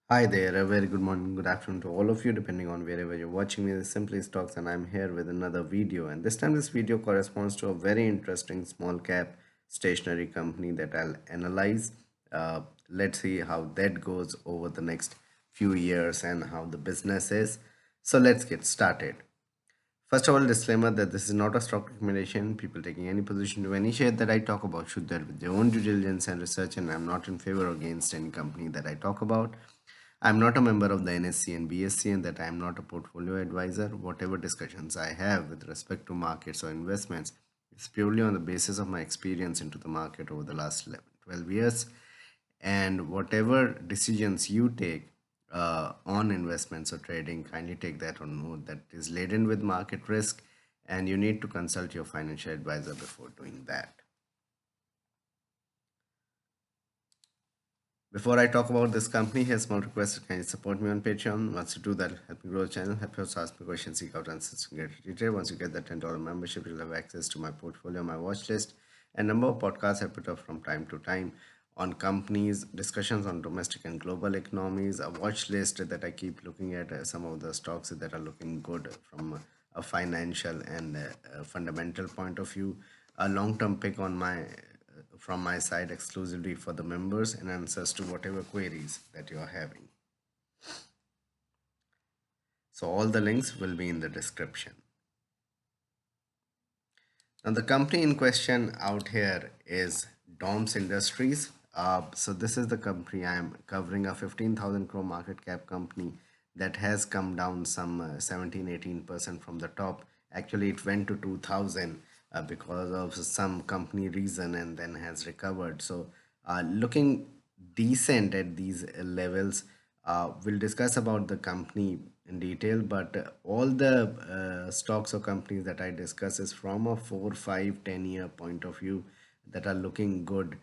Hi there, a very good morning, good afternoon to all of you, depending on wherever you're watching me. This is Simply Stocks, and I'm here with another video. And this time, this video corresponds to a very interesting small cap stationery company that I'll analyze. Let's see how that goes over the next few years and how the business is. So, let's get started. First of all, disclaimer that this is not a stock recommendation. People taking any position to any share that I talk about should do it with their own due diligence and research, and I'm not in favor or against any company that I talk about. I'm not a member of the NSC and BSC, and that I'm not a portfolio advisor. Whatever discussions I have with respect to markets or investments is purely on the basis of my experience into the market over the last 11, 12 years. And whatever decisions you take on investments or trading, kindly take that on note that is laden with market risk, and you need to consult your financial advisor before doing that. Before I talk about this company, here's a small request. Can you support me on Patreon? Once you do that, help me grow the channel, help us ask me questions, seek out answers, and get detail. Once you get that $10 membership, you'll have access to my portfolio, my watch list, and number of podcasts I put up from time to time on companies, discussions on domestic and global economies, a watch list that I keep looking at some of the stocks that are looking good from a financial and fundamental point of view, a long-term pick on my from my side exclusively for the members and answers to whatever queries that you are having. So all the links will be in the description. Now the company in question out here is DOMS Industries. So this is the company I am covering, a 15,000 crore market cap company that has come down some 17-18% from the top. Actually, it went to 2,000 because of some company reason and then has recovered. So looking decent at these levels. We'll discuss about the company in detail, but all the stocks or companies that I discuss is from a 4, 5, 10 year point of view that are looking good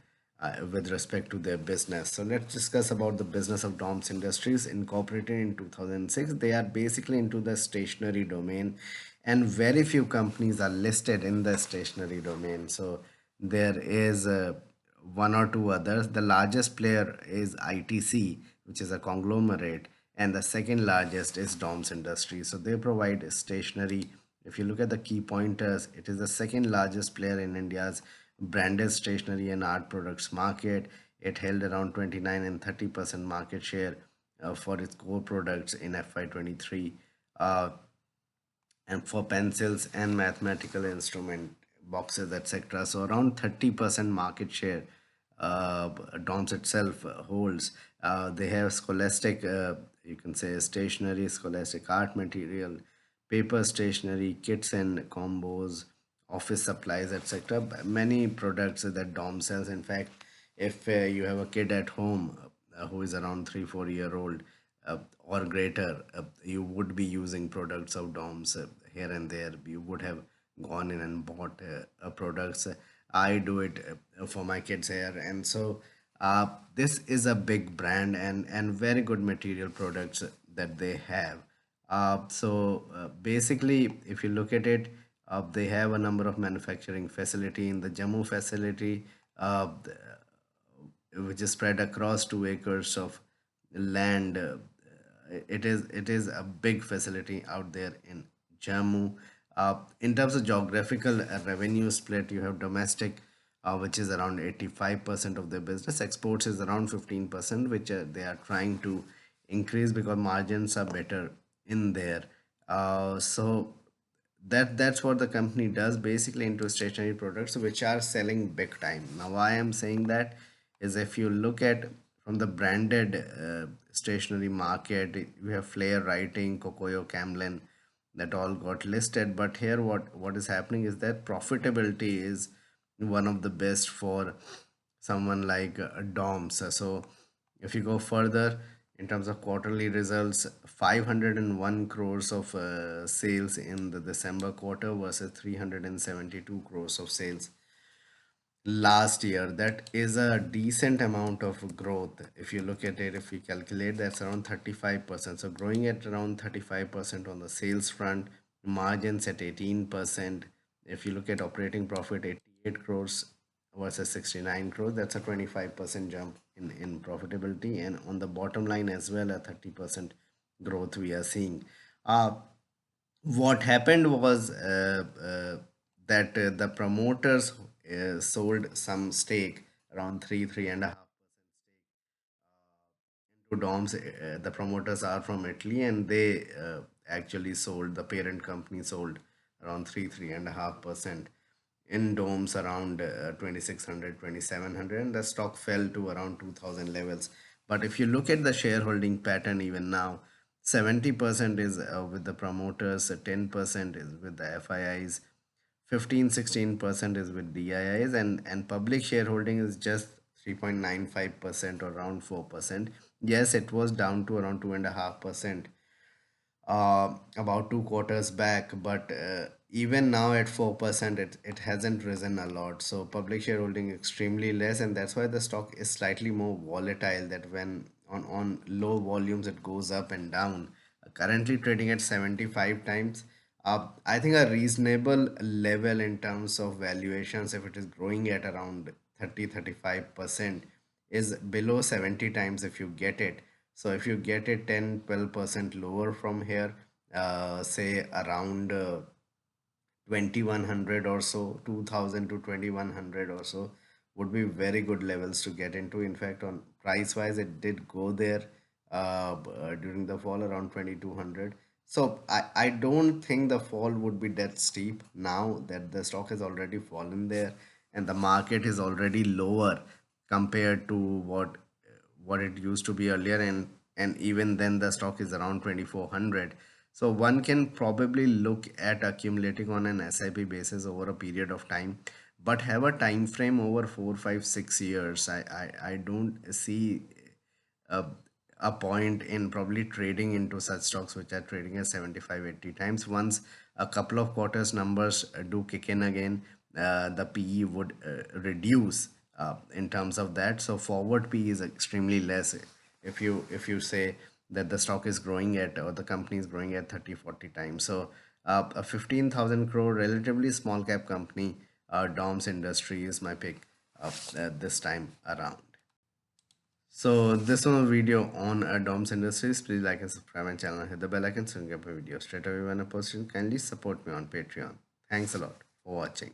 with respect to their business. So let's discuss about the business of DOMS Industries. Incorporated in 2006, they are basically into the stationery domain, and very few companies are listed in the stationery domain. So there is one or two others. The largest player is ITC, which is a conglomerate, and the second largest is DOMS Industries. So they provide stationery. If you look at the key pointers, it is the second largest player in India's branded stationery and art products market. It held around 29 and 30% market share for its core products in FY23. And for pencils and mathematical instrument boxes, etc. So around 30% market share DOMS itself holds. They have scholastic, you can say stationery, scholastic art material, paper stationery, kits and combos, office supplies, etc. Many products that DOM sells. In fact, if you have a kid at home who is around 3 4 year old or greater, you would be using products of DOMs here and there. You would have gone in and bought products. I do it for my kids here, and so this is a big brand and very good material products that they have. Basically, if you look at it, they have a number of manufacturing facility in the Jammu facility, which is spread across 2 acres of land. It is a big facility out there in Jammu. In terms of geographical revenue split, you have domestic, which is around 85% of their business. Exports is around 15%, which they are trying to increase because margins are better in there. So that's what the company does, basically into stationery products which are selling big time. Now why I'm saying that is, if you look at from the branded stationery market, you have Flair Writing, Cocoyo, Camlin, that all got listed. But here what is happening is that profitability is one of the best for someone like DOMS. So if you go further in terms of quarterly results, 501 crores of sales in the December quarter versus 372 crores of sales last year. That is a decent amount of growth. If you look at it, if we calculate, that's around 35%. So growing at around 35% on the sales front, margins at 18%. If you look at operating profit, 88 crores versus 69 crores. That's a 25% jump in profitability, and on the bottom line as well, a 30% growth we are seeing. What happened was that the promoters sold some stake, around 3.5% into DOMS. The promoters are from Italy, and they actually sold, the parent company sold around 3.5% in DOMS, around 2600, and the stock fell to around 2000 levels. But if you look at the shareholding pattern, even now, 70% is with the promoters, 10% is with the FIIs, 15-16% is with DIIs, and public shareholding is just 3.95% or around 4%. Yes, it was down to around 2.5% about 2 quarters back, but even now at 4%, it hasn't risen a lot. So public shareholding extremely less, and that's why the stock is slightly more volatile. That when on low volumes it goes up and down. Currently trading at 75 times. I think a reasonable level in terms of valuations, if it is growing at around 30-35%, is below 70 times if you get it. So if you get it 10-12% lower from here, say around 2100 or so, 2000 to 2100 or so, would be very good levels to get into. In fact, on price wise, it did go there during the fall around 2200. So I don't think the fall would be that steep now that the stock has already fallen there and the market is already lower compared to what it used to be earlier, and even then the stock is around 2400. So one can probably look at accumulating on an SIP basis over a period of time, but have a time frame over 4, 5, 6 years. I don't see a, a point in probably trading into such stocks which are trading at 75-80 times. Once a couple of quarters numbers do kick in again, the PE would reduce in terms of that. So forward PE is extremely less if you say that the stock is growing at, or the company is growing at 30-40 times. So a 15,000 crore relatively small cap company, DOMS Industry, is my pick this time around. So this was a video on DOMS Industries. Please like and subscribe my channel and hit the bell icon so you can get my video straight away when I post it. Kindly support me on Patreon. Thanks a lot for watching.